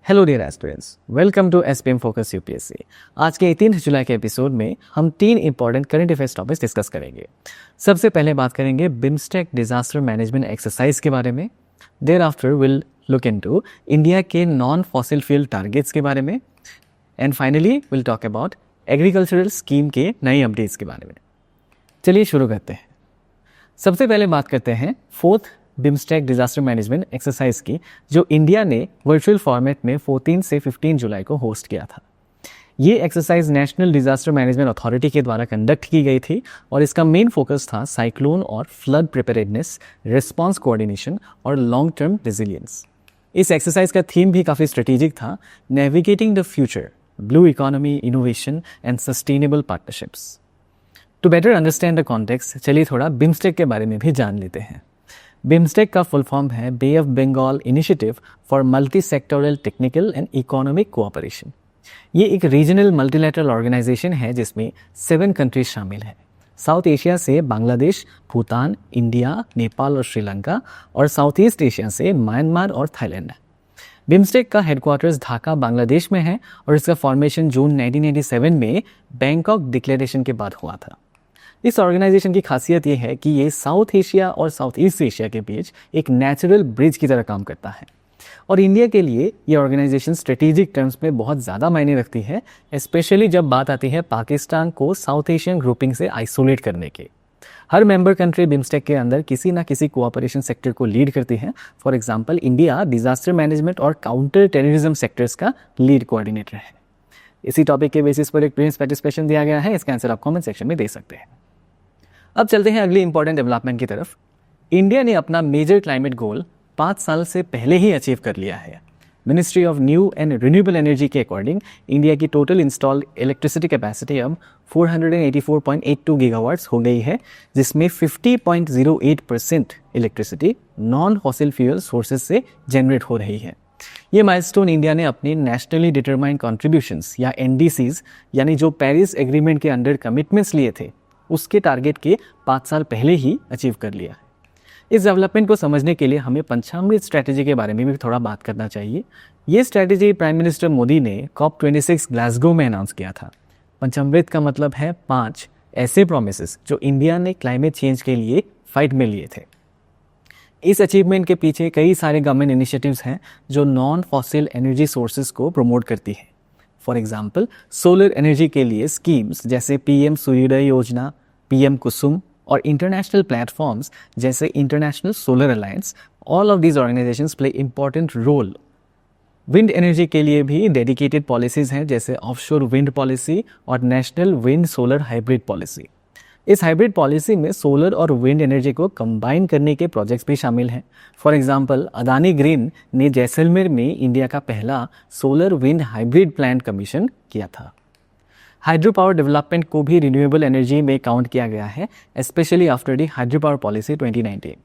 Hello dear aspirants, welcome to SPM focus UPSC. आज के 18 जुलाई के एपिसोड में हम 3 important current affairs topics discuss करेंगे। सबसे पहले बात करेंगे बिम्स्टेक डिजास्टर मैनेजमेंट एक्सरसाइज के बारे में। Thereafter will look into India के नॉन फॉसिल फ्यूल टारगेट्स के बारे में and finally will talk about agricultural scheme के नई अपडेट्स के बारे में। चलिए शुरू करते हैं। सबसे पहले बात करते हैं fourth BIMSTEC disaster management exercise की, जो इंडिया ने वर्चुअल फॉर्मेट में 14 से 15 जुलाई को होस्ट किया था। ये exercise national disaster management authority के द्वारा कंडक्ट की गई थी और इसका मेन फोकस था साइक्लोन और फ्लड प्रिपेयर्डनेस, रिस्पांस कोऑर्डिनेशन और लॉन्ग टर्म रेजिलियंस। इस एक्सरसाइज का थीम भी काफ़ी स्ट्रेटेजिक था, navigating the future, blue economy, innovation and sustainable partnerships. To better understand the context, चलिए थोड़ा बिम्स्टेक के बारे में भी जान लेते हैं। बिम्स्टेक का फुल फॉर्म है Bay of Bengal initiative for multi sectoral technical and economic cooperation. ये एक रीजनल मल्टीलैटरल ऑर्गेनाइजेशन है जिसमें 7 कंट्रीज शामिल हैं। साउथ एशिया से बांग्लादेश, भूटान, इंडिया, नेपाल और श्रीलंका, और साउथ ईस्ट एशिया से म्यांमार और थाईलैंड। बिम्स्टेक का हेडक्वार्टर्स ढाका, बांग्लादेश में है और इसका फॉर्मेशन जून 1987 में बैंकॉक डिक्लेरेशन के बाद हुआ था। इस ऑर्गेनाइजेशन की खासियत ये है कि ये साउथ एशिया और साउथ ईस्ट एशिया के बीच एक नेचुरल ब्रिज की तरह काम करता है और इंडिया के लिए ये ऑर्गेनाइजेशन स्ट्रेटेजिक टर्म्स में बहुत ज़्यादा मायने रखती है, स्पेशली जब बात आती है पाकिस्तान को साउथ एशियन ग्रुपिंग से आइसोलेट करने के। हर मेंबर कंट्री बिम्स्टेक के अंदर किसी ना किसी कोऑपरेशन सेक्टर को लीड करती है। For example, India disaster management और काउंटर टेररिज्म सेक्टर्स का लीड कोऑर्डिनेटर है। इसी टॉपिक के बेसिस पर एक प्रीवियस पार्टिसिपेशन दिया गया है, इसका आंसर आप कमेंट सेक्शन में दे सकते हैं। अब चलते हैं अगली इंपॉर्टेंट डेवलपमेंट की तरफ। इंडिया ने अपना मेजर क्लाइमेट गोल 5 साल से पहले ही अचीव कर लिया है। Ministry of new and renewable energy के अकॉर्डिंग इंडिया की टोटल इंस्टॉल्ड इलेक्ट्रिसिटी कैपेसिटी अब 484.82 गीगावाट्स हो गई है, जिसमें 50.08% electricity non fossil fuel sources से जनरेट हो रही है। ये माइलस्टोन इंडिया ने अपने नेशनली डिटरमाइंड कॉन्ट्रीब्यूशंस या NDCs यानी जो पेरिस एग्रीमेंट के अंडर कमिटमेंट्स लिए थे उसके टारगेट के 5 साल पहले ही अचीव कर लिया है। इस डेवलपमेंट को समझने के लिए हमें पंचामृत स्ट्रैटेजी के बारे में भी थोड़ा बात करना चाहिए। ये स्ट्रैटेजी प्राइम मिनिस्टर मोदी ने COP26 ग्लासगो में अनाउंस किया था। पंचामृत का मतलब है 5 ऐसे प्रोमिसेस जो इंडिया ने क्लाइमेट चेंज के लिए फाइट में लिए थे। इस अचीवमेंट के पीछे कई सारे गवर्नमेंट इनिशिएटिव्स हैं जो नॉन फॉसिल एनर्जी सोर्सेज को प्रमोट करती है। फॉर एग्जाम्पल, सोलर एनर्जी के लिए स्कीम्स जैसे PM सूर्योदय योजना, PM कुसुम और इंटरनेशनल प्लेटफॉर्म्स जैसे international solar alliance, all of these organisations play important role. Wind energy के लिए भी डेडिकेटेड पॉलिसीज हैं जैसे ऑफशोर विंड पॉलिसी और national wind solar hybrid policy. इस हाइब्रिड पॉलिसी में सोलर और विंड एनर्जी को कंबाइन करने के प्रोजेक्ट्स भी शामिल हैं। फॉर एग्जांपल, अदानी ग्रीन ने जैसलमेर में इंडिया का पहला solar wind hybrid plant commission किया था। हाइड्रो पावर डेवलपमेंट को भी रिन्यूएबल एनर्जी में काउंट किया गया है, specially after the hydro power policy 2019।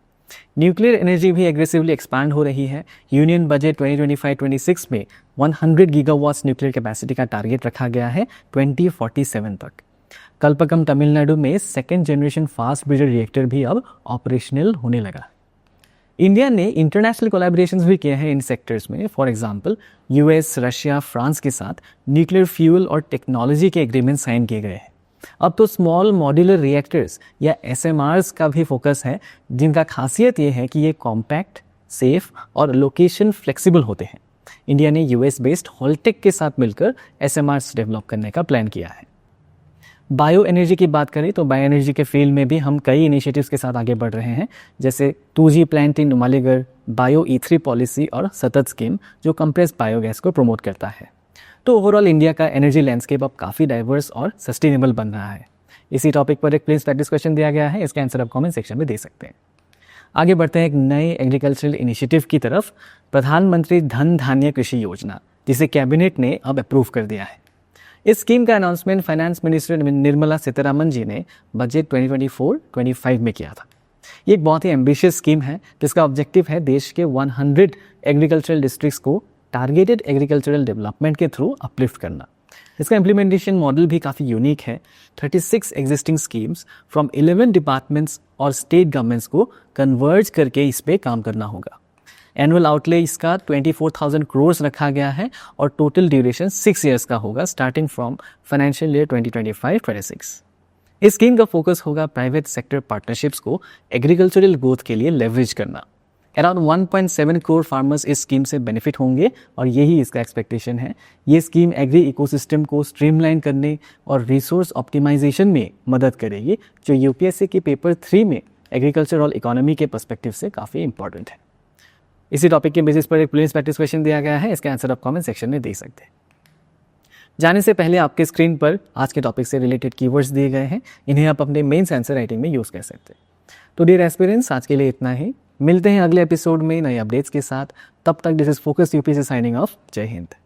Nuclear energy भी एग्रेसिवली एक्सपैंड हो रही है। यूनियन बजट 2025-26 में 100 गीगावाट्स न्यूक्लियर कैपेसिटी का टारगेट रखा गया है 2047 तक। कल्पकम तमिलनाडु में 2nd generation fast breeder reactor भी अब ऑपरेशनल होने लगा। इंडिया ने इंटरनेशनल कोलैबोरेशंस भी किए हैं इन सेक्टर्स में। For example, US, Russia, France के साथ न्यूक्लियर फ्यूल और टेक्नोलॉजी के एग्रीमेंट साइन किए गए हैं। अब तो स्मॉल मॉड्यूलर रिएक्टर्स या SMRs का भी फोकस है, जिनका खासियत ये है कि ये कॉम्पैक्ट, सेफ और लोकेशन फ्लेक्सिबल होते हैं। इंडिया ने US बेस्ड होल्टेक के साथ मिलकर SMRs डेवलप करने का प्लान किया है। बायो एनर्जी की बात करें तो बायो एनर्जी के फील्ड में भी हम कई इनिशिएटिव्स के साथ आगे बढ़ रहे हैं, जैसे 2G plant in Numaligarh, bio E3 policy और सतत स्कीम जो कंप्रेस्ड बायोगैस को प्रमोट करता है। तो ओवरऑल इंडिया का एनर्जी लैंडस्केप अब काफ़ी डाइवर्स और सस्टेनेबल बन रहा है। इसी टॉपिक पर एक प्लीज प्रैक्टिस क्वेश्चन दिया गया है, इसका आंसर आप कमेंट सेक्शन में दे सकते हैं। आगे बढ़ते हैं एक नए एग्रीकल्चरल इनिशिएटिव की तरफ, प्रधानमंत्री धन धान्य कृषि योजना, जिसे कैबिनेट ने अब अप्रूव कर दिया है। इस स्कीम का announcement finance minister Nirmala Sitharaman ji ने बजट 2024-25 में किया था। ये एक बहुत ही एम्बिशियस स्कीम है जिसका ऑब्जेक्टिव है देश के 100 एग्रीकल्चरल डिस्ट्रिक्ट्स को टारगेटेड एग्रीकल्चरल डेवलपमेंट के थ्रू अपलिफ्ट करना। इसका इम्प्लीमेंटेशन मॉडल भी काफ़ी यूनिक है। 36 एग्जिस्टिंग स्कीम्स फ्रॉम 11 डिपार्टमेंट्स और स्टेट गवर्नमेंट्स को कन्वर्ज करके इस पे काम करना होगा। एनुअल आउटले इसका 24,000 करोड़ रखा गया है और टोटल ड्यूरेशन 6 ईयर्स का होगा स्टार्टिंग फ्रॉम फाइनेंशियल ईयर 2025-26। इस स्कीम का फोकस होगा प्राइवेट सेक्टर पार्टनरशिप्स को एग्रीकल्चरल ग्रोथ के लिए लेवरेज करना। अराउंड 1.7 करोड़ फार्मर्स इस स्कीम से बेनिफिट होंगे और यही इसका एक्सपेक्टेशन है। ये स्कीम एग्री इकोसिस्टम को स्ट्रीमलाइन करने और रिसोर्स ऑप्टिमाइजेशन में मदद करेगी, जो यूपीएससी के पेपर 3 में एग्रीकल्चर और इकोनॉमी के पर्सपेक्टिव से काफ़ी इंपॉर्टेंट है। इसी टॉपिक के बेसिस पर एक प्रीलिम्स प्रैक्टिस क्वेश्चन दिया गया है, इसका आंसर आप कमेंट सेक्शन में दे सकते हैं। जाने से पहले आपके स्क्रीन पर आज के टॉपिक से रिलेटेड कीवर्ड्स दिए गए हैं, इन्हें आप अपने मेंस आंसर राइटिंग में यूज़ कर सकते हैं। तो डियर एस्पिरेंट्स, आज के लिए इतना ही। मिलते हैं अगले एपिसोड में नए अपडेट्स के साथ। तब तक this is focus UPSC signing off. जय हिंद।